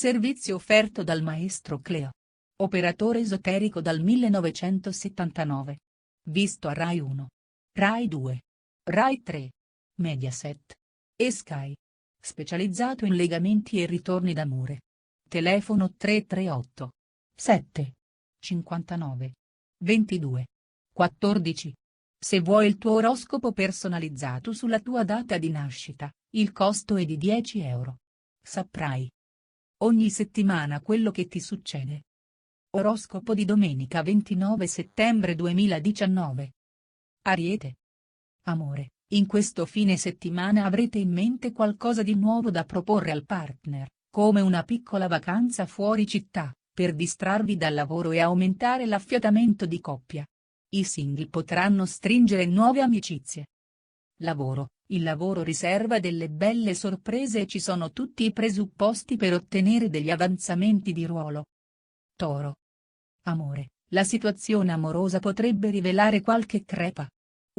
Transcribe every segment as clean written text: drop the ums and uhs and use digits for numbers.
Servizio offerto dal maestro Cleo. Operatore esoterico dal 1979. Visto a Rai 1. Rai 2. Rai 3. Mediaset. E Sky. Specializzato in legamenti e ritorni d'amore. Telefono 338 7 59 22 14. Se vuoi il tuo oroscopo personalizzato sulla tua data di nascita, il costo è di 10 euro. Saprai ogni settimana quello che ti succede. Oroscopo di domenica 29 settembre 2019. Ariete. Amore, in questo fine settimana avrete in mente qualcosa di nuovo da proporre al partner, come una piccola vacanza fuori città, per distrarvi dal lavoro e aumentare l'affiatamento di coppia. I single potranno stringere nuove amicizie. Lavoro. Il lavoro riserva delle belle sorprese e ci sono tutti i presupposti per ottenere degli avanzamenti di ruolo. Toro. Amore, la situazione amorosa potrebbe rivelare qualche crepa.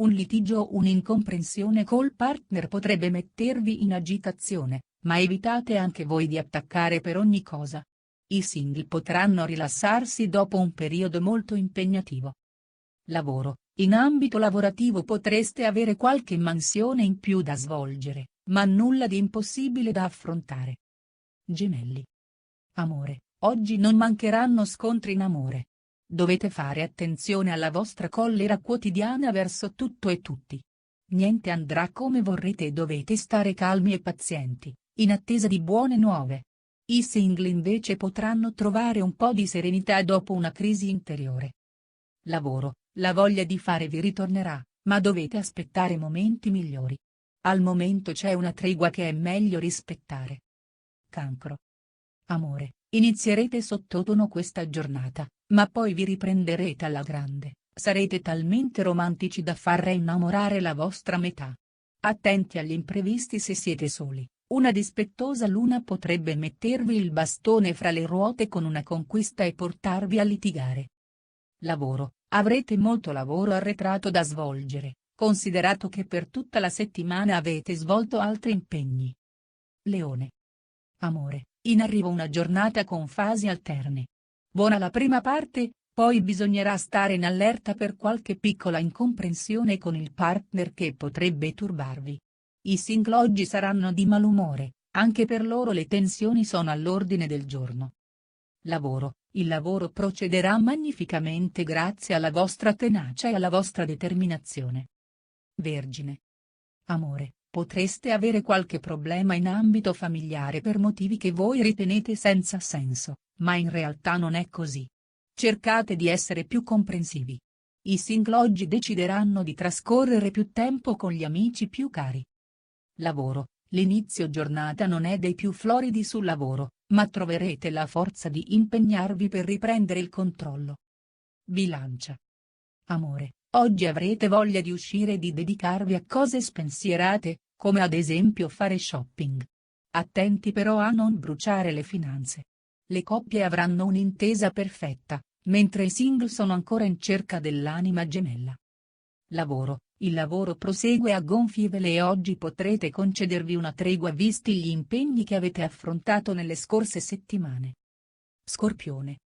Un litigio o un'incomprensione col partner potrebbe mettervi in agitazione, ma evitate anche voi di attaccare per ogni cosa. I single potranno rilassarsi dopo un periodo molto impegnativo. Lavoro. In ambito lavorativo potreste avere qualche mansione in più da svolgere, ma nulla di impossibile da affrontare. Gemelli. Amore, oggi non mancheranno scontri in amore. Dovete fare attenzione alla vostra collera quotidiana verso tutto e tutti. Niente andrà come vorrete e dovete stare calmi e pazienti, in attesa di buone nuove. I single invece potranno trovare un po' di serenità dopo una crisi interiore. Lavoro. La voglia di fare vi ritornerà, ma dovete aspettare momenti migliori. Al momento c'è una tregua che è meglio rispettare. Cancro. Amore, inizierete sottotono questa giornata, ma poi vi riprenderete alla grande, sarete talmente romantici da far innamorare la vostra metà. Attenti agli imprevisti se siete soli, una dispettosa luna potrebbe mettervi il bastone fra le ruote con una conquista e portarvi a litigare. Lavoro. Avrete molto lavoro arretrato da svolgere, considerato che per tutta la settimana avete svolto altri impegni. Leone. Amore, in arrivo una giornata con fasi alterne. Buona la prima parte, poi bisognerà stare in allerta per qualche piccola incomprensione con il partner che potrebbe turbarvi. I single oggi saranno di malumore, anche per loro le tensioni sono all'ordine del giorno. Lavoro. Il lavoro procederà magnificamente grazie alla vostra tenacia e alla vostra determinazione. Vergine. Amore, potreste avere qualche problema in ambito familiare per motivi che voi ritenete senza senso, ma in realtà non è così. Cercate di essere più comprensivi. I single oggi decideranno di trascorrere più tempo con gli amici più cari. Lavoro. L'inizio giornata non è dei più floridi sul lavoro, ma troverete la forza di impegnarvi per riprendere il controllo. Bilancia. Amore, oggi avrete voglia di uscire e di dedicarvi a cose spensierate, come ad esempio fare shopping. Attenti però a non bruciare le finanze. Le coppie avranno un'intesa perfetta, mentre i single sono ancora in cerca dell'anima gemella. Lavoro. Il lavoro prosegue a gonfie vele e oggi potrete concedervi una tregua visti gli impegni che avete affrontato nelle scorse settimane. Scorpione.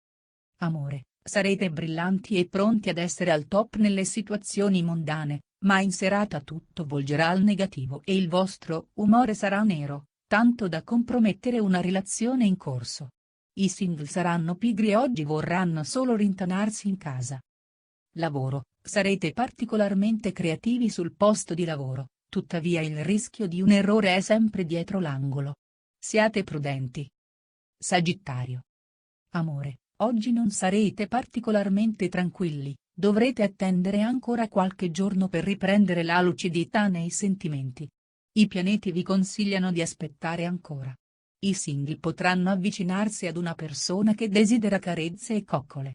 Amore, sarete brillanti e pronti ad essere al top nelle situazioni mondane, ma in serata tutto volgerà al negativo e il vostro umore sarà nero, tanto da compromettere una relazione in corso. I single saranno pigri e oggi vorranno solo rintanarsi in casa. Lavoro. Sarete particolarmente creativi sul posto di lavoro, tuttavia il rischio di un errore è sempre dietro l'angolo. Siate prudenti. Sagittario. Amore, oggi non sarete particolarmente tranquilli, dovrete attendere ancora qualche giorno per riprendere la lucidità nei sentimenti. I pianeti vi consigliano di aspettare ancora. I single potranno avvicinarsi ad una persona che desidera carezze e coccole.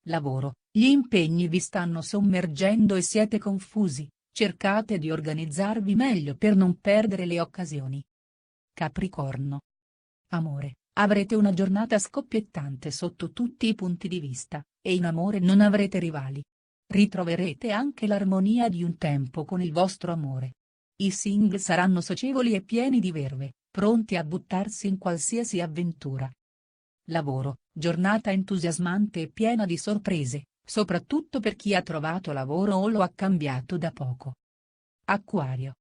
Lavoro. Gli impegni vi stanno sommergendo e siete confusi, cercate di organizzarvi meglio per non perdere le occasioni. Capricorno. Amore, avrete una giornata scoppiettante sotto tutti i punti di vista, e in amore non avrete rivali. Ritroverete anche l'armonia di un tempo con il vostro amore. I single saranno socievoli e pieni di verve, pronti a buttarsi in qualsiasi avventura. Lavoro, giornata entusiasmante e piena di sorprese, soprattutto per chi ha trovato lavoro o lo ha cambiato da poco. Acquario.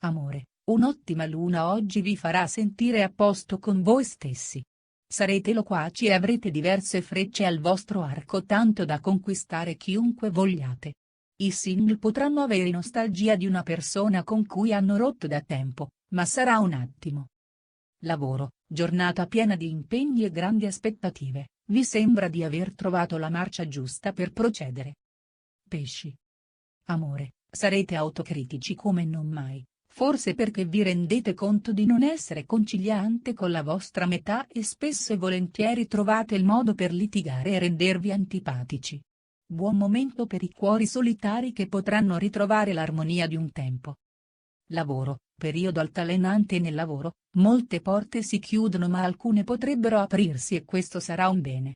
Amore, un'ottima luna oggi vi farà sentire a posto con voi stessi. Sarete loquaci e avrete diverse frecce al vostro arco tanto da conquistare chiunque vogliate. I single potranno avere nostalgia di una persona con cui hanno rotto da tempo, ma sarà un attimo. Lavoro, giornata piena di impegni e grandi aspettative, vi sembra di aver trovato la marcia giusta per procedere. Pesci. Amore, sarete autocritici come non mai, forse perché vi rendete conto di non essere conciliante con la vostra metà e spesso e volentieri trovate il modo per litigare e rendervi antipatici. Buon momento per i cuori solitari che potranno ritrovare l'armonia di un tempo. Lavoro, periodo altalenante nel lavoro, molte porte si chiudono ma alcune potrebbero aprirsi e questo sarà un bene.